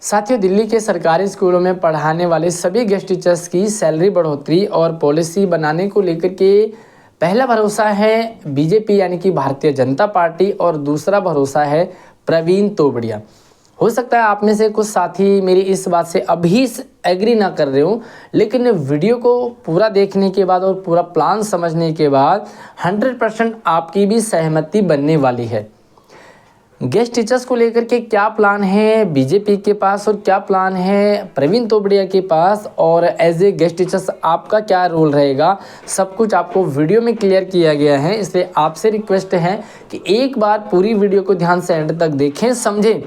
साथियों, दिल्ली के सरकारी स्कूलों में पढ़ाने वाले सभी गेस्ट टीचर्स की सैलरी बढ़ोतरी और पॉलिसी बनाने को लेकर के पहला भरोसा है बीजेपी यानी कि भारतीय जनता पार्टी और दूसरा भरोसा है प्रवीण तोबड़िया। हो सकता है आप में से कुछ साथी मेरी इस बात से अभी एग्री ना कर रहे हो, लेकिन वीडियो को पूरा देखने के बाद और पूरा प्लान समझने के बाद 100% आपकी भी सहमति बनने वाली है। गेस्ट टीचर्स को लेकर के क्या प्लान है बीजेपी के पास और क्या प्लान है प्रवीण तोबड़िया के पास, और एज ए गेस्ट टीचर्स आपका क्या रोल रहेगा, सब कुछ आपको वीडियो में क्लियर किया गया है। इसलिए आपसे रिक्वेस्ट है कि एक बार पूरी वीडियो को ध्यान से एंड तक देखें, समझें,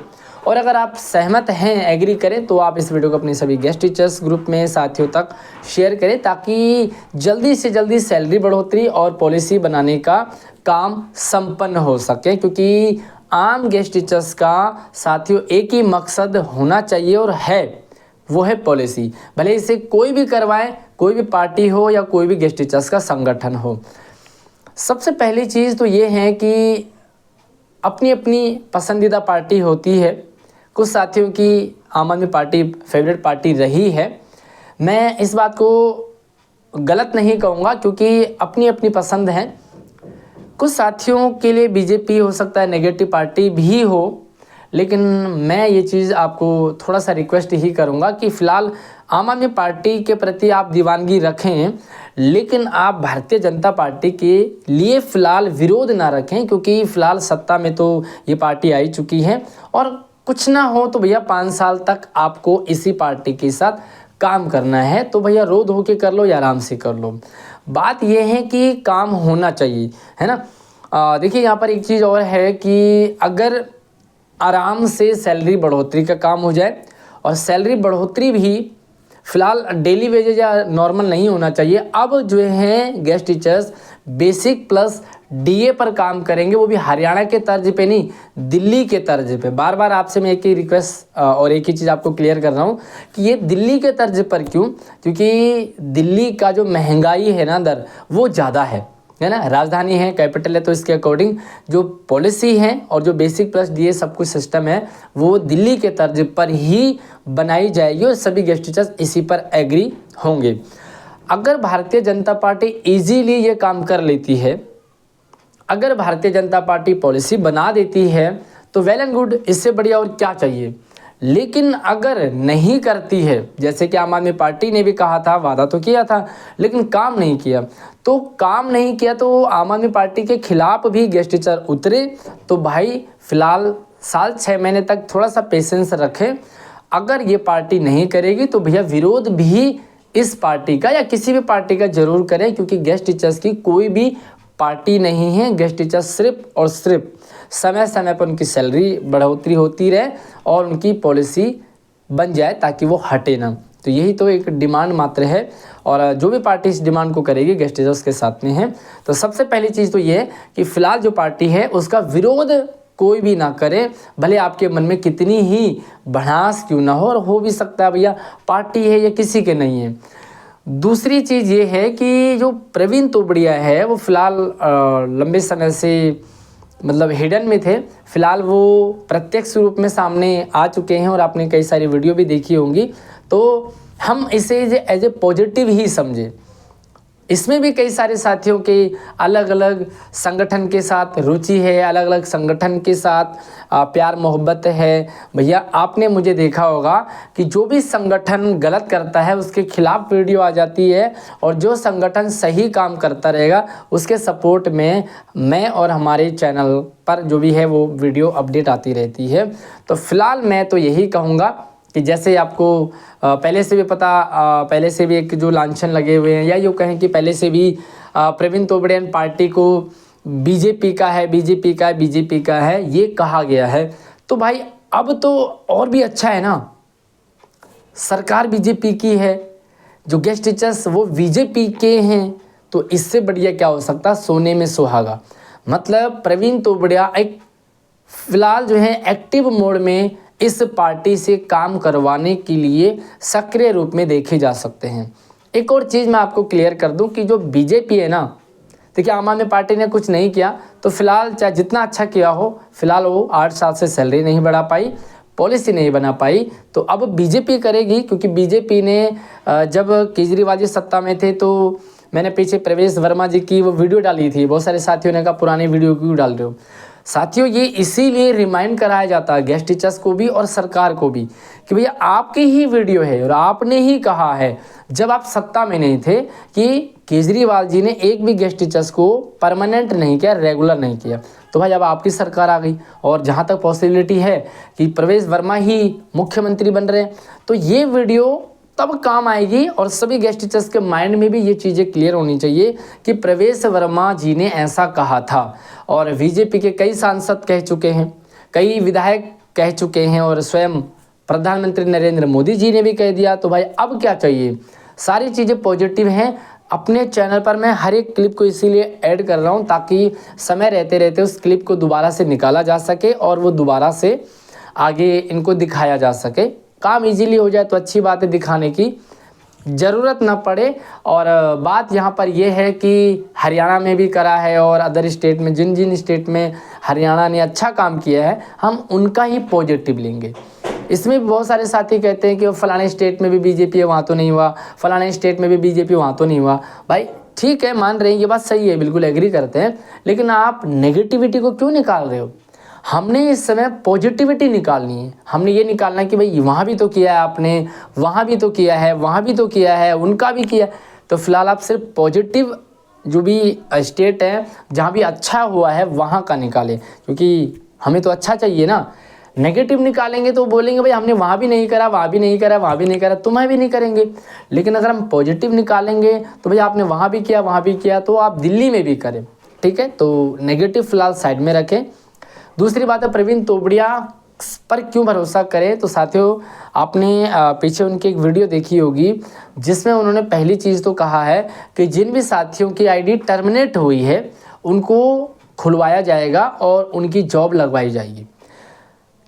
और अगर आप सहमत हैं, एग्री करें, तो आप इस वीडियो को अपने सभी गेस्ट टीचर्स ग्रुप में साथियों तक शेयर करें ताकि जल्दी से जल्दी सैलरी बढ़ोतरी और पॉलिसी बनाने का काम संपन्न हो सके। क्योंकि आम गेस्ट टीचर्स का साथियों एक ही मकसद होना चाहिए और है, वो है पॉलिसी। भले इसे कोई भी करवाए, कोई भी पार्टी हो या कोई भी गेस्ट टीचर्स का संगठन हो। सबसे पहली चीज़ तो ये है कि अपनी अपनी पसंदीदा पार्टी होती है। कुछ साथियों की आम आदमी पार्टी फेवरेट पार्टी रही है। मैं इस बात को गलत नहीं कहूँगा क्योंकि अपनी अपनी पसंद है। कुछ साथियों के लिए बीजेपी हो सकता है नेगेटिव पार्टी भी हो, लेकिन मैं ये चीज़ आपको थोड़ा सा रिक्वेस्ट ही करूँगा कि फ़िलहाल आम आदमी पार्टी के प्रति आप दीवानगी रखें, लेकिन आप भारतीय जनता पार्टी के लिए फ़िलहाल विरोध ना रखें, क्योंकि फ़िलहाल सत्ता में तो ये पार्टी आई चुकी है और कुछ ना हो तो भैया 5 साल तक आपको इसी पार्टी के साथ काम करना है। तो भैया रो धो के कर लो या आराम से कर लो। बात यह है कि काम होना चाहिए, है ना। देखिए यहाँ पर एक चीज़ और है कि अगर आराम से सैलरी बढ़ोतरी का काम हो जाए, और सैलरी बढ़ोतरी भी फ़िलहाल डेली वेजेज या नॉर्मल नहीं होना चाहिए। अब जो है guest teachers basic plus DA पर काम करेंगे, वो भी हरियाणा के तर्ज पे नहीं, दिल्ली के तर्ज पे। बार बार आपसे मैं एक ही रिक्वेस्ट और एक ही चीज़ आपको क्लियर कर रहा हूँ कि ये दिल्ली के तर्ज पर क्यों, क्योंकि दिल्ली का जो महंगाई है ना दर, वो ज़्यादा है ना। राजधानी है, कैपिटल है, तो इसके अकॉर्डिंग जो पॉलिसी है और जो बेसिक प्लस डीए सब कुछ सिस्टम है वो दिल्ली के तर्ज पर ही बनाई जाएगी और सभी गेस्ट टीचर्स इसी पर एग्री होंगे। अगर भारतीय जनता पार्टी इजीली ये काम कर लेती है, अगर भारतीय जनता पार्टी पॉलिसी बना देती है तो वेल एंड गुड, इससे बढ़िया और क्या चाहिए। लेकिन अगर नहीं करती है, जैसे कि आम आदमी पार्टी ने भी कहा था, वादा तो किया था लेकिन काम नहीं किया, तो आम आदमी पार्टी के खिलाफ भी गेस्ट टीचर उतरे। तो भाई फ़िलहाल साल 6 महीने तक थोड़ा सा पेशेंस रखें। अगर ये पार्टी नहीं करेगी तो भैया विरोध भी इस पार्टी का या किसी भी पार्टी का ज़रूर करें, क्योंकि गेस्ट टीचर्स की कोई भी पार्टी नहीं है। गेस्ट टीचर सिर्फ और सिर्फ समय समय पर उनकी सैलरी बढ़ोतरी होती रहे और उनकी पॉलिसी बन जाए ताकि वो हटे ना। तो यही तो एक डिमांड मात्र है, और जो भी पार्टी इस डिमांड को करेगी गेस्ट टीचर्स के साथ में है। तो सबसे पहली चीज़ तो ये है कि फ़िलहाल जो पार्टी है उसका विरोध कोई भी ना करे, भले आपके मन में कितनी ही भड़ास क्यों ना हो, और हो भी सकता है भैया पार्टी है या किसी के नहीं है। दूसरी चीज़ ये है कि जो प्रवीण तोबड़िया है वो फ़िलहाल लंबे समय से मतलब हिडन में थे, फ़िलहाल वो प्रत्यक्ष रूप में सामने आ चुके हैं और आपने कई सारी वीडियो भी देखी होंगी। तो हम इसे एज ए पॉजिटिव ही समझे। इसमें भी कई सारे साथियों के अलग अलग संगठन के साथ रुचि है, अलग अलग संगठन के साथ प्यार मोहब्बत है। भैया आपने मुझे देखा होगा कि जो भी संगठन गलत करता है उसके खिलाफ वीडियो आ जाती है, और जो संगठन सही काम करता रहेगा उसके सपोर्ट में मैं और हमारे चैनल पर जो भी है वो वीडियो अपडेट आती रहती है। तो फ़िलहाल मैं तो यही कहूँगा कि जैसे आपको पहले से भी पता, पहले से भी एक जो लांछन लगे हुए हैं, या यूँ कहें कि पहले से भी प्रवीण तोबड़िया पार्टी को बीजेपी का है ये कहा गया है। तो भाई अब तो और भी अच्छा है ना, सरकार बीजेपी की है, जो गेस्ट टीचर्स वो बीजेपी के हैं, तो इससे बढ़िया क्या हो सकता, सोने में सुहागा। मतलब प्रवीण तोबड़िया एक फ़िलहाल जो है एक्टिव मोड में इस पार्टी से काम करवाने के लिए सक्रिय रूप में देखे जा सकते हैं। एक और चीज़ मैं आपको क्लियर कर दूं कि जो बीजेपी है ना, देखिए आम आदमी पार्टी ने कुछ नहीं किया तो फिलहाल चाहे जितना अच्छा किया हो, फिलहाल वो 8 साल से सैलरी नहीं बढ़ा पाई, पॉलिसी नहीं बना पाई, तो अब बीजेपी करेगी। क्योंकि बीजेपी ने जब केजरीवाल जी सत्ता में थे तो मैंने पीछे प्रवेश वर्मा जी की वो वीडियो डाली थी, बहुत सारे साथियों ने कहा पुरानी वीडियो क्यों डाल रहे हो। साथियों ये इसीलिए रिमाइंड कराया जाता है गेस्ट टीचर्स को भी और सरकार को भी कि भैया आपकी ही वीडियो है और आपने ही कहा है जब आप सत्ता में नहीं थे कि केजरीवाल जी ने एक भी गेस्ट टीचर्स को परमानेंट नहीं किया, रेगुलर नहीं किया। तो भाई अब आपकी सरकार आ गई और जहाँ तक पॉसिबिलिटी है कि प्रवेश वर्मा ही मुख्यमंत्री बन रहे हैं, तो ये वीडियो तब काम आएगी और सभी गेस्ट टीचर्स के माइंड में भी ये चीज़ें क्लियर होनी चाहिए कि प्रवेश वर्मा जी ने ऐसा कहा था। और बीजेपी के कई सांसद कह चुके हैं, कई विधायक कह चुके हैं और स्वयं प्रधानमंत्री नरेंद्र मोदी जी ने भी कह दिया। तो भाई अब क्या चाहिए, सारी चीज़ें पॉजिटिव हैं। अपने चैनल पर मैं हर एक क्लिप को इसीलिए ऐड कर रहा हूँ ताकि समय रहते रहते उस क्लिप को दोबारा से निकाला जा सके और वो दोबारा से आगे इनको दिखाया जा सके। काम इजीली हो जाए तो अच्छी बात है, दिखाने की ज़रूरत ना पड़े। और बात यहाँ पर यह है कि हरियाणा में भी करा है और अदर स्टेट में, जिन जिन स्टेट में हरियाणा ने अच्छा काम किया है हम उनका ही पॉजिटिव लेंगे। इसमें बहुत सारे साथी कहते हैं कि फलाने स्टेट में भी बीजेपी है वहाँ तो नहीं हुआ, फलाने स्टेट में भी बीजेपी वहाँ तो नहीं हुआ। भाई ठीक है, मान रहे हैं, ये बात सही है, बिल्कुल एग्री करते हैं, लेकिन आप नेगेटिविटी को क्यों निकाल रहे हो। हमने इस समय पॉजिटिविटी निकालनी है। हमने ये निकालना है कि भाई वहाँ भी तो किया है आपने, वहाँ भी तो किया है, वहाँ भी तो किया है, उनका भी किया। तो फिलहाल आप सिर्फ पॉजिटिव जो भी स्टेट है जहाँ भी अच्छा हुआ है वहाँ का निकालें, क्योंकि हमें तो अच्छा चाहिए ना। नेगेटिव निकालेंगे तो बोलेंगे भाई हमने वहाँ भी नहीं करा, वहाँ भी नहीं करा, वहाँ भी नहीं करा, तुम्हें भी नहीं करेंगे। लेकिन अगर हम पॉजिटिव निकालेंगे तो भाई आपने वहाँ भी किया, वहाँ भी किया, तो आप दिल्ली में भी करें। ठीक है, तो नेगेटिव फिलहाल साइड में रखें। दूसरी बात है प्रवीण तोबड़िया पर क्यों भरोसा करें। तो साथियों आपने पीछे उनकी एक वीडियो देखी होगी जिसमें उन्होंने पहली चीज़ तो कहा है कि जिन भी साथियों की आईडी टर्मिनेट हुई है उनको खुलवाया जाएगा और उनकी जॉब लगवाई जाएगी।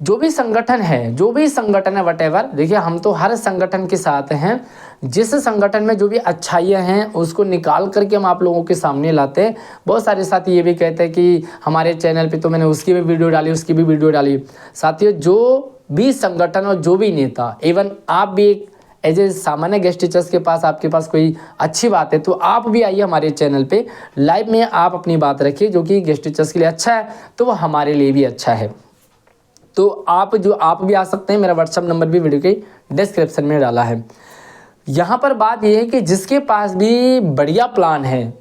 जो भी संगठन है वटेवर, देखिए हम तो हर संगठन के साथ हैं। जिस संगठन में जो भी अच्छाइयाँ हैं उसको निकाल करके हम आप लोगों के सामने लाते हैं। बहुत सारे साथी ये भी कहते हैं कि हमारे चैनल पे तो मैंने उसकी भी वीडियो डाली, उसकी भी वीडियो डाली। साथियों जो भी संगठन और जो भी नेता, इवन आप भी एक एज ए सामान्य गेस्ट टीचर्स के पास आपके पास कोई अच्छी बात है तो आप भी आइए हमारे चैनल पे, लाइव में आप अपनी बात रखिए। जो कि गेस्ट टीचर्स के लिए अच्छा है तो वो हमारे लिए भी अच्छा है। तो आप भी आ सकते हैं। मेरा व्हाट्सअप नंबर भी वीडियो के डिस्क्रिप्शन में डाला है। यहाँ पर बात यह है कि जिसके पास भी बढ़िया प्लान है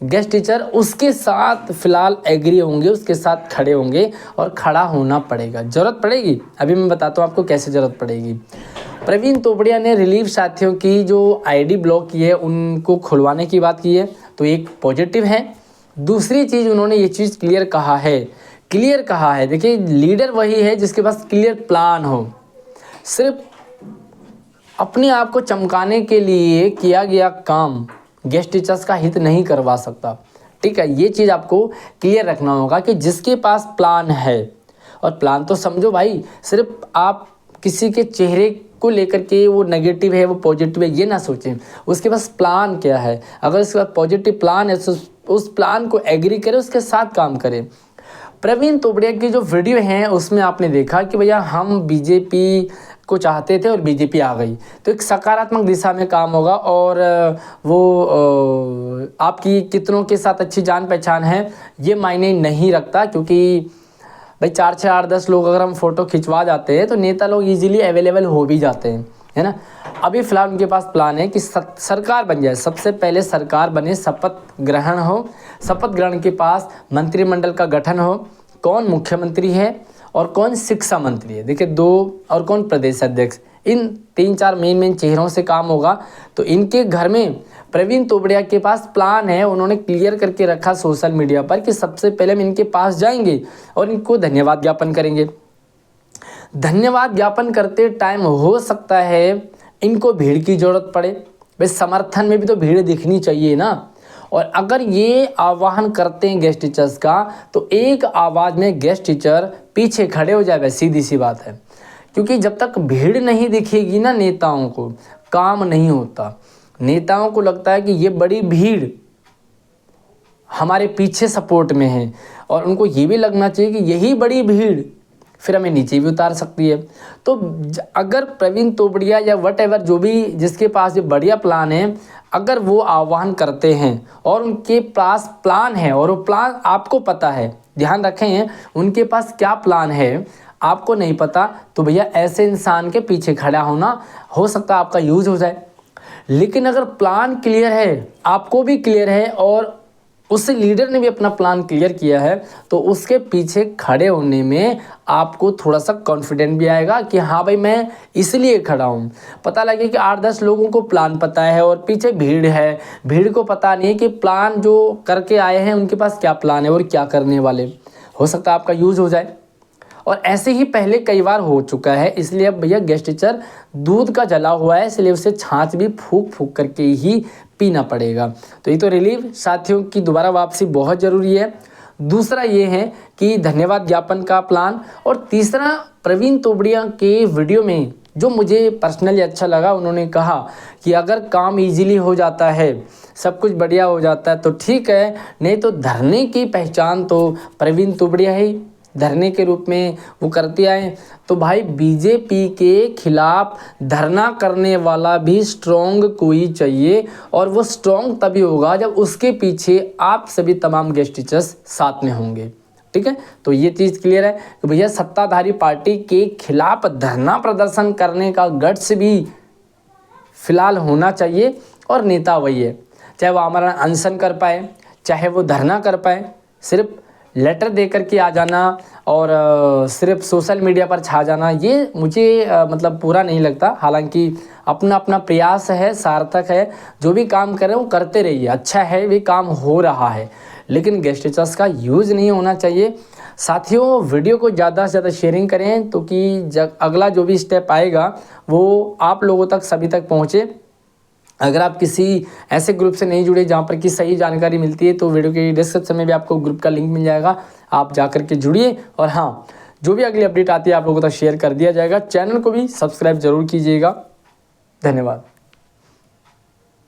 गेस्ट टीचर, उसके साथ फिलहाल एग्री होंगे, उसके साथ खड़े होंगे और खड़ा होना पड़ेगा। ज़रूरत पड़ेगी, अभी मैं बताता हूँ आपको कैसे ज़रूरत पड़ेगी। प्रवीण तोबड़िया ने रिलीफ साथियों की जो आईडी ब्लॉक की है उनको खुलवाने की बात की है, तो एक पॉजिटिव है। दूसरी चीज़ उन्होंने ये चीज़ क्लियर कहा है, देखिए लीडर वही है जिसके पास क्लियर प्लान हो। सिर्फ अपने आप को चमकाने के लिए किया गया काम गेस्ट टीचर्स का हित नहीं करवा सकता। ठीक है, ये चीज़ आपको क्लियर रखना होगा कि जिसके पास प्लान है, और प्लान तो समझो भाई, सिर्फ आप किसी के चेहरे को लेकर के वो नेगेटिव है वो पॉजिटिव है ये ना सोचें। उसके पास प्लान क्या है, अगर उसके पास पॉजिटिव प्लान है तो उस प्लान को एग्री करें, उसके साथ काम करें। प्रवीण तोबड़िया की जो वीडियो हैं उसमें आपने देखा कि भैया हम बीजेपी को चाहते थे और बीजेपी आ गई, तो एक सकारात्मक दिशा में काम होगा। और वो आपकी कितनों के साथ अच्छी जान पहचान है ये मायने नहीं रखता, क्योंकि भाई 4 6 8 10 लोग अगर हम फ़ोटो खिंचवा जाते हैं तो नेता लोग इजीली अवेलेबल हो भी जाते हैं, है ना। अभी फ़िलहाल उनके पास प्लान है कि सरकार बन जाए, सबसे पहले सरकार बने, शपथ ग्रहण हो, शपथ ग्रहण के पास मंत्रिमंडल का गठन हो, कौन मुख्यमंत्री है और कौन शिक्षा मंत्री है, देखिए 2, और कौन प्रदेश अध्यक्ष, इन 3-4 मेन चेहरों से काम होगा। तो इनके घर में प्रवीण तोबड़िया के पास प्लान है, उन्होंने क्लियर करके रखा सोशल मीडिया पर कि सबसे पहले हम इनके पास जाएंगे और इनको धन्यवाद ज्ञापन करेंगे। धन्यवाद ज्ञापन करते टाइम हो सकता है इनको भीड़ की ज़रूरत पड़े, भाई समर्थन में भी तो भीड़ दिखनी चाहिए ना। और अगर ये आह्वान करते हैं गेस्ट टीचर्स का तो एक आवाज़ में गेस्ट टीचर पीछे खड़े हो जाए, सीधी सी बात है। क्योंकि जब तक भीड़ नहीं दिखेगी ना नेताओं को, काम नहीं होता। नेताओं को लगता है कि ये बड़ी भीड़ हमारे पीछे सपोर्ट में है, और उनको ये भी लगना चाहिए कि यही बड़ी भीड़ फिर हमें नीचे भी उतार सकती है। तो अगर प्रवीण तोबड़िया या वट एवर जो भी जिसके पास ये बढ़िया प्लान है, अगर वो आह्वान करते हैं और उनके पास प्लान है और वो प्लान आपको पता है, ध्यान रखें उनके पास क्या प्लान है आपको नहीं पता, तो भैया ऐसे इंसान के पीछे खड़ा होना हो सकता है आपका यूज हो जाए। लेकिन अगर प्लान क्लियर है, आपको भी क्लियर है और उस लीडर ने भी अपना प्लान क्लियर किया है, तो उसके पीछे खड़े होने में आपको थोड़ा सा कॉन्फिडेंट भी आएगा कि हाँ भाई मैं इसलिए खड़ा हूँ। पता लगे कि 8-10 लोगों को प्लान पता है और पीछे भीड़ है, भीड़ को पता नहीं है कि प्लान जो करके आए हैं उनके पास क्या प्लान है और क्या करने वाले, हो सकता है आपका यूज़ हो जाए। और ऐसे ही पहले कई बार हो चुका है, इसलिए अब भैया गेस्ट टीचर दूध का जला हुआ है, इसलिए उसे छाछ भी फूंक फूंक करके ही पीना पड़ेगा। तो ये तो रिलीव साथियों की दोबारा वापसी बहुत ज़रूरी है। दूसरा ये है कि धन्यवाद ज्ञापन का प्लान। और तीसरा, प्रवीण तोबड़िया के वीडियो में जो मुझे पर्सनली अच्छा लगा, उन्होंने कहा कि अगर काम इजीली हो जाता है, सब कुछ बढ़िया हो जाता है तो ठीक है, नहीं तो धरने की पहचान तो प्रवीण तोबड़िया ही धरने के रूप में वो करते आए। तो भाई बीजेपी के खिलाफ धरना करने वाला भी स्ट्रॉन्ग कोई चाहिए, और वो स्ट्रॉन्ग तभी होगा जब उसके पीछे आप सभी तमाम गेस्ट टीचर्स साथ में होंगे। ठीक है, तो ये चीज़ क्लियर है कि भैया सत्ताधारी पार्टी के खिलाफ धरना प्रदर्शन करने का गट्स भी फिलहाल होना चाहिए। और नेता वही है, चाहे वो आमरण अनशन कर पाए, चाहे वो धरना कर पाए, सिर्फ लेटर दे करके आ जाना और सिर्फ सोशल मीडिया पर छा जाना, ये मुझे मतलब पूरा नहीं लगता। हालांकि अपना अपना प्रयास है, सार्थक है, जो भी काम कर रहे हैं वो करते रहिए, अच्छा है, भी काम हो रहा है, लेकिन गेस्ट टीचर्स का यूज़ नहीं होना चाहिए। साथियों, वीडियो को ज़्यादा से ज़्यादा शेयरिंग करें तो कि अगला जो भी स्टेप आएगा वो आप लोगों तक सभी तक पहुँचे। अगर आप किसी ऐसे ग्रुप से नहीं जुड़े जहाँ पर कि सही जानकारी मिलती है, तो वीडियो के डिस्क्रिप्शन में भी आपको ग्रुप का लिंक मिल जाएगा, आप जा कर के जुड़िए। और हाँ, जो भी अगली अपडेट आती है आप लोगों तक शेयर कर दिया जाएगा। चैनल को भी सब्सक्राइब जरूर कीजिएगा। धन्यवाद।